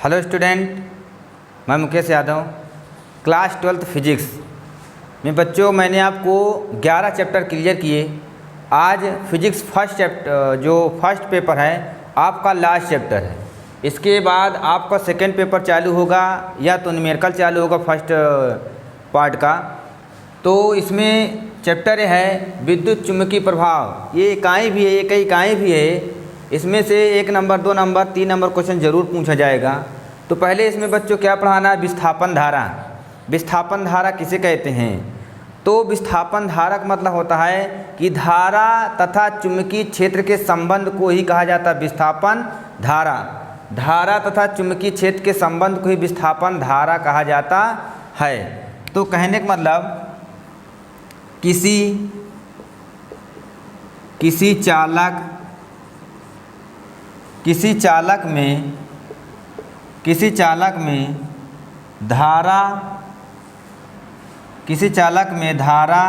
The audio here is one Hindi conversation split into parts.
हेलो स्टूडेंट, मैं Mukesh Yadav, class 12th physics में बच्चों मैंने आपको 11 चैप्टर क्लियर किए। आज फिजिक्स फर्स्ट पेपर है आपका लास्ट चैप्टर है। इसके बाद आपका सेकंड पेपर चालू होगा या तो न्यूमेरिकल चालू होगा फर्स्ट पार्ट का। तो इसमें चैप्टर है विद्युत चुम्बकीय प्रभाव। ये इकाई भी है, कई इकाई भी है। इसमें से 1 नंबर 2 नंबर 3 नंबर क्वेश्चन ज़रूर पूछा जाएगा। तो पहले इसमें बच्चों क्या पढ़ाना है? विस्थापन धारा। विस्थापन धारा किसे कहते हैं? तो विस्थापन धारा का मतलब होता है कि धारा तथा चुंबकीय क्षेत्र के संबंध को ही कहा जाता है विस्थापन धारा। धारा तथा चुंबकीय क्षेत्र के संबंध को ही विस्थापन धारा कहा जाता है। तो कहने का मतलब किसी चालक में धारा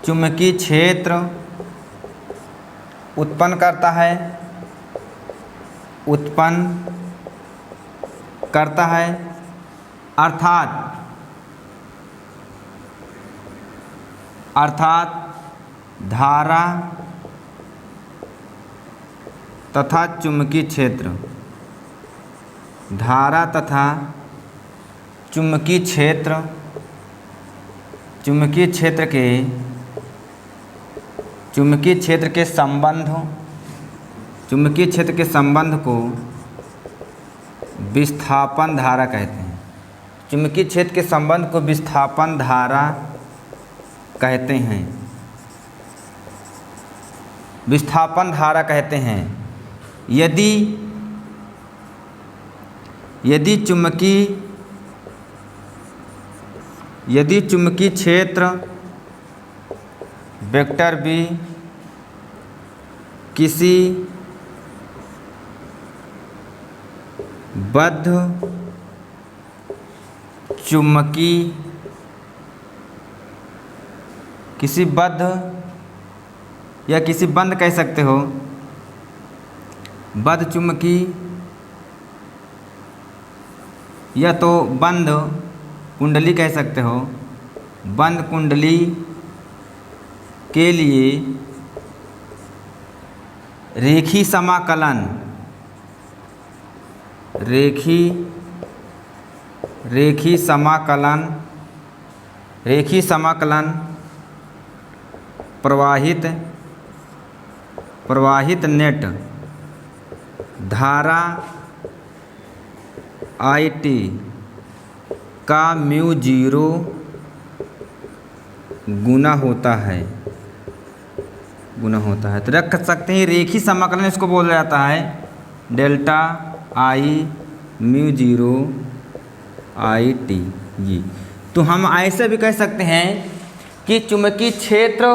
चुंबकीय क्षेत्र उत्पन्न करता है अर्थात धारा तथा चुंबकीय क्षेत्र के संबंध को विस्थापन धारा कहते हैं। चुंबकीय क्षेत्र के संबंध को विस्थापन धारा कहते हैं। विस्थापन धारा कहते हैं यदि चुंबकीय क्षेत्र वेक्टर B किसी बद्ध या किसी बंद कह सकते हो, बद्ध चुंबकीय या तो बंद कुंडली कह सकते हो। बंद कुंडली के लिए रेखी समाकलन प्रवाहित नेट धारा IT का μ0 गुना होता है। तो रख सकते हैं रेखी समाकलन, इसको बोला जाता है डेल्टा I μ0 IT। ये तो हम ऐसे भी कह सकते हैं कि चुंबकीय क्षेत्र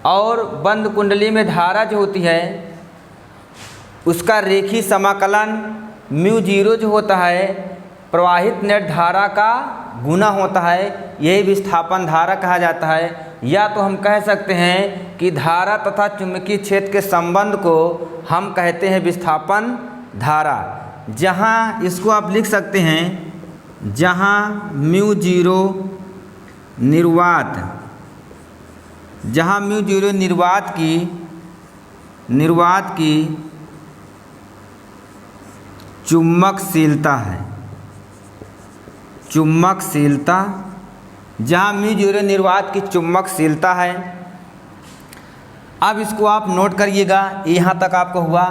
और बंद कुंडली में धारा जो होती है उसका रेखी समाकलन μ0 जो होता है प्रवाहित नेट धारा का गुना होता है। यही विस्थापन धारा कहा जाता है। या तो हम कह सकते हैं कि धारा तथा चुंबकीय क्षेत्र के संबंध को हम कहते हैं विस्थापन धारा। जहाँ इसको आप लिख सकते हैं, जहाँ μ0 निर्वात की चुंबकशीलता है। जहाँ μ0 निर्वात की चुंबकशीलता है। अब इसको आप नोट करिएगा, यहाँ तक आपको हुआ।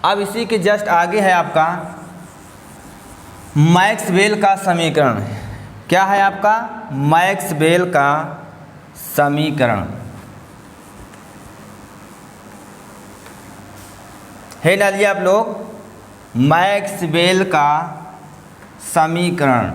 अब इसी के जस्ट आगे है आपका मैक्सवेल का समीकरण। क्या है आपका? मैक्सवेल का समीकरण है। डालिए आप लोग मैक्सवेल का समीकरण।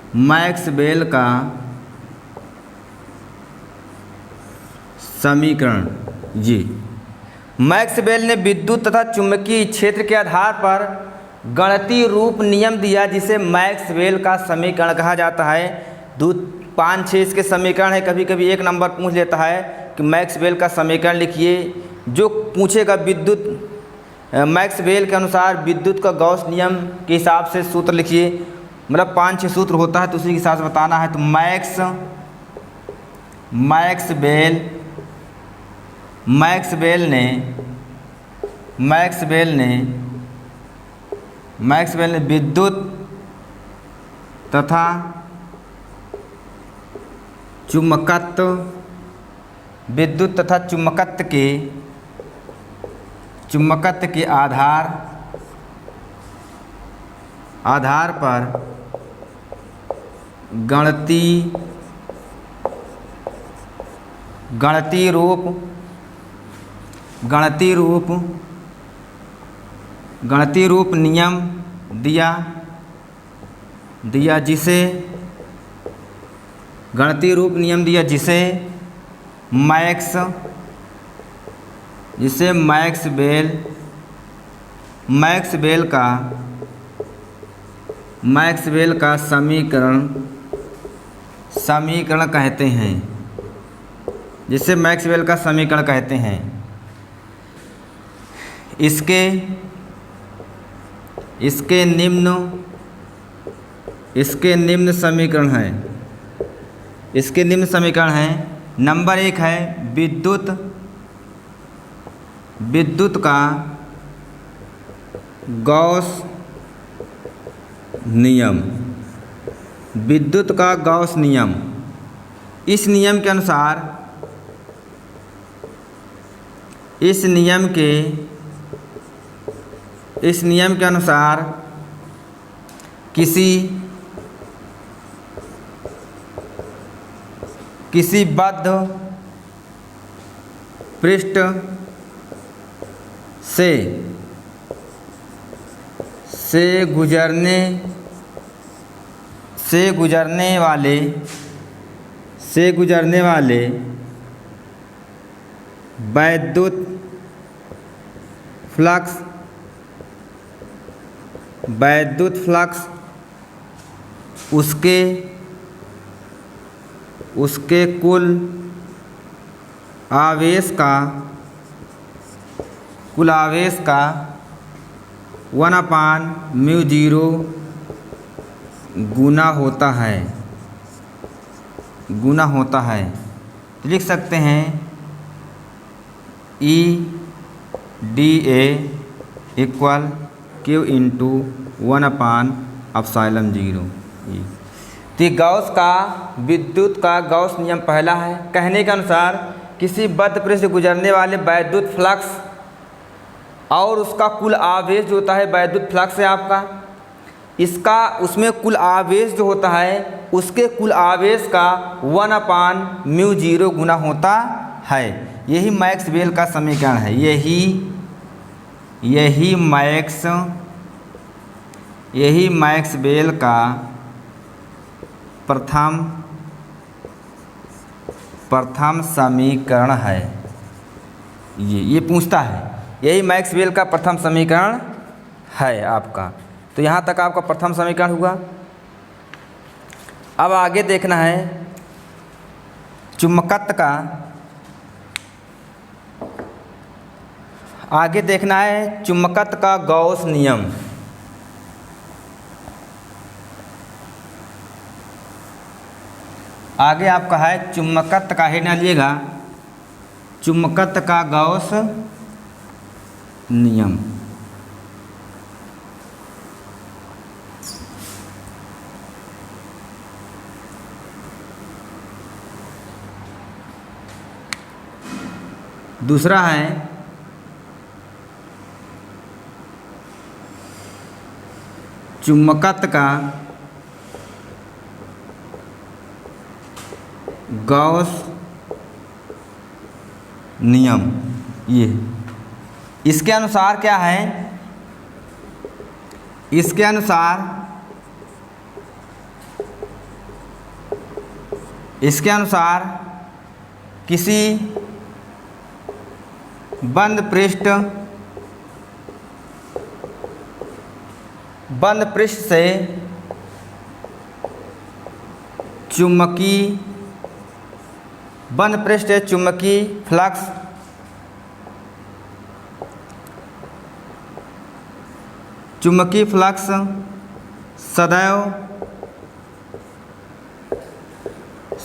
मैक्सवेल का समीकरण। जी, मैक्सवेल ने विद्युत तथा चुंबकीय क्षेत्र के आधार पर गणितीय रूप नियम दिया जिसे मैक्सवेल का समीकरण कहा जाता है। 5-6 इसके समीकरण है, कभी कभी 1 नंबर पूछ लेता है कि मैक्सवेल का समीकरण लिखिए। जो पूछेगा विद्युत मैक्सवेल के अनुसार विद्युत का गॉस नियम के हिसाब से सूत्र लिखिए, मतलब 5-6 सूत्र होता है तो उसी के हिसाब से बताना है। तो मैक्सवेल ने विद्युत तथा चुंबकत्व के आधार पर गणितीय रूप नियम दिया जिसे मैक्सवेल का समीकरण कहते हैं, जिसे मैक्सवेल का समीकरण कहते हैं। इसके निम्न समीकरण हैं। नंबर 1 है विद्युत का गॉस नियम। इस नियम के अनुसार किसी बद्ध पृष्ठ से गुजरने वाले वैद्युत फ्लक्स उसके कुल आवेश का 1/μ0 गुना होता है। लिख सकते हैं EDA = Q × 1/ε0। तो गॉस का विद्युत का गॉस नियम पहला है। कहने के अनुसार किसी बद्ध पृष्ठ से गुजरने वाले वैद्युत फ्लक्स और उसका कुल आवेश जो होता है, वैद्युत फ्लक्स है आपका, उसमें कुल आवेश जो होता है उसके कुल आवेश का 1/μ0 गुना होता है। यही मैक्सवेल का समीकरण है। यही मैक्सवेल का प्रथम समीकरण है। ये पूछता है, यही मैक्सवेल का प्रथम समीकरण है आपका। तो यहाँ तक आपका प्रथम समीकरण हुआ। अब आगे देखना है चुंबकत्व का। चुंबकत्व का गॉस नियम। आगे आपका है चुंबकत्व का, हेड ना लिएगा, चुंबकत्व का गॉस नियम। दूसरा है चुंबकत्व का गॉस नियम। ये इसके अनुसार क्या है, इसके अनुसार किसी बंद पृष्ठ बंद पृष्ठ से चुंबकीय बंद पृष्ठ है चुंबकीय फ्लक्स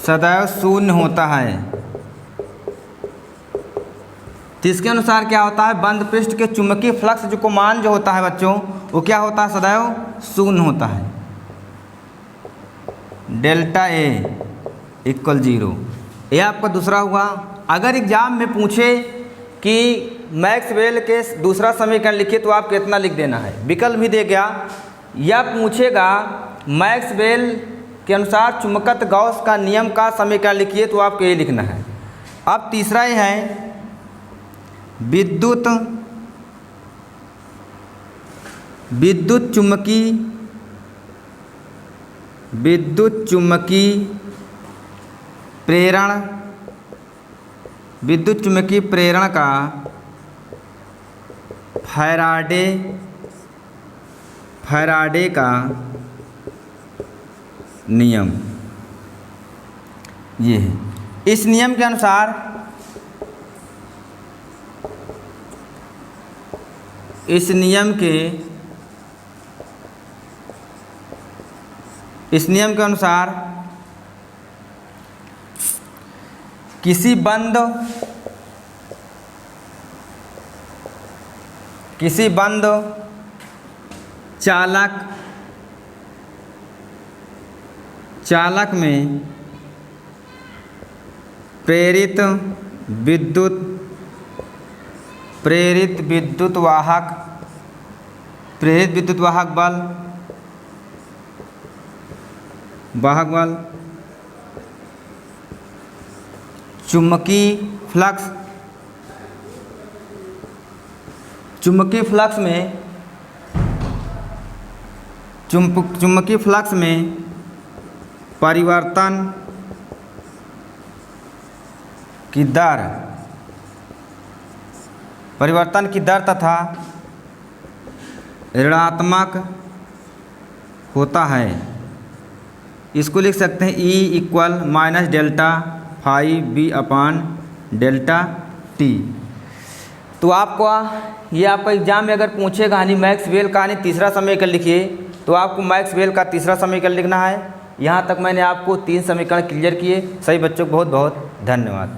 सदैव शून्य होता है। तो इसके अनुसार क्या होता है, बंद पृष्ठ के चुंबकीय फ्लक्स जो को मान जो होता है बच्चों, वो क्या होता है, सदैव शून्य होता है। Delta A equal 0। यह आपका दूसरा हुआ। अगर एग्जाम में पूछे कि मैक्सवेल के दूसरा समीकरण लिखिए तो आप कितना लिख देना है, विकल्प भी दे गया। या पूछेगा मैक्सवेल के अनुसार चुंबकत्व गॉस का नियम का समीकरण लिखिए तो आपको ये लिखना है। अब तीसरा ये है विद्युत चुंबकीय प्रेरण का फैराडे का नियम ये है। इस नियम के अनुसार इस नियम के अनुसार किसी बंद चालक में प्रेरित विद्युत वाहक बल चुंबकीय फ्लक्स में परिवर्तन की दर तथा ऋणात्मक होता है। इसको लिख सकते हैं E equal minus delta phi B upon delta T. तो आपको ये आपका एग्जाम में अगर पूछेगा कहानी मैक्सवेल कहानी तीसरा समीकरण लिखिए तो आपको मैक्सवेल का तीसरा समीकरण लिखना है। यहाँ तक मैंने आपको 3 समीकरण क्लियर किए। सभी बच्चों को बहुत बहुत धन्यवाद।